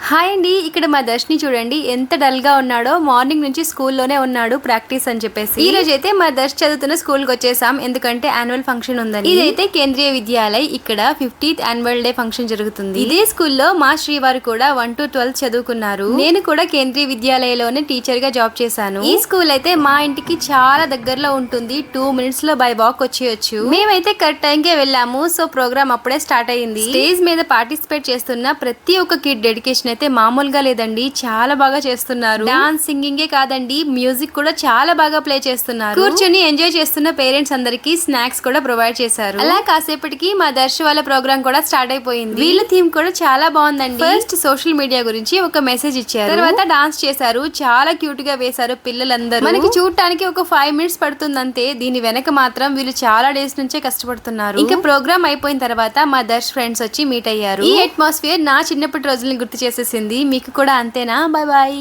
Hi అండి. ఇక్కడ మా దర్శిని చూడండి ఎంత డల్ గా ఉన్నాడో. మార్నింగ్ నుంచి స్కూల్లోనే ఉన్నాడు ప్రాక్టీస్ అని చెప్పేసి. ఈ రోజు అయితే మా దర్శ్ చదువుతున్న స్కూల్ కి వచ్చేసాం, ఎందుకంటే యాన్యువల్ ఫంక్షన్ ఉందని. ఇదైతే కేంద్రీయ విద్యాలయ్. ఇక్కడ 50th యాన్యువల్ డే ఫంక్షన్ జరుగుతుంది. ఇదే స్కూల్లో మా శ్రీవారు కూడా 1 to 12 చదువుకున్నారు. నేను కూడా కేంద్రీయ విద్యాలయలోనే టీచర్ గా జాబ్ చేశాను. ఈ స్కూల్ అయితే మా ఇంటికి చాలా దగ్గరలో ఉంటుంది. 2 minutes లో బై వాక్ వచ్చేయచ్చు. మేమైతే కరెక్ట్ టైం కే వెళ్ళాము. సో ప్రోగ్రామ్ అప్పుడే స్టార్ట్ అయింది. స్టేజ్ మీద పార్టిసిపేట్ చేస్తున్న ప్రతి ఒక్క కిడ్ డెడికేషన్ అయితే మామూలుగా లేదండి. చాలా బాగా చేస్తున్నారు. డాన్స్, సింగింగే కాదండి, మ్యూజిక్ కూడా చాలా బాగా ప్లే చేస్తున్నారు. కూర్చొని ఎంజాయ్ చేస్తున్న పేరెంట్స్ అందరికి స్నాక్స్ కూడా ప్రొవైడ్ చేశారు. అలా కాసేపటికి మా దర్శ వాళ్ళ ప్రోగ్రామ్ కూడా స్టార్ట్ అయిపోయింది. వీళ్ళ థీమ్ కూడా చాలా బాగుందండి. ఫస్ట్ సోషల్ మీడియా గురించి ఒక మెసేజ్ ఇచ్చారు, తర్వాత డాన్స్ చేశారు. చాలా క్యూట్ గా వేశారు పిల్లలందరూ. మనకి చూడటానికి ఒక 5 minutes పడుతుంది అంతే. దీని వెనక మాత్రం వీళ్ళు చాలా డేస్ నుంచే కష్టపడుతున్నారు. ఇంకా ప్రోగ్రామ్ అయిపోయిన తర్వాత మా దర్శ ఫ్రెండ్స్ వచ్చి మీట్ అయ్యారు. ఈ అట్మాస్ఫియర్ నా చిన్నప్పటి రోజుల్ని గుర్తు చేసేసింది. మీకు కూడా అంతేనా? Bye bye.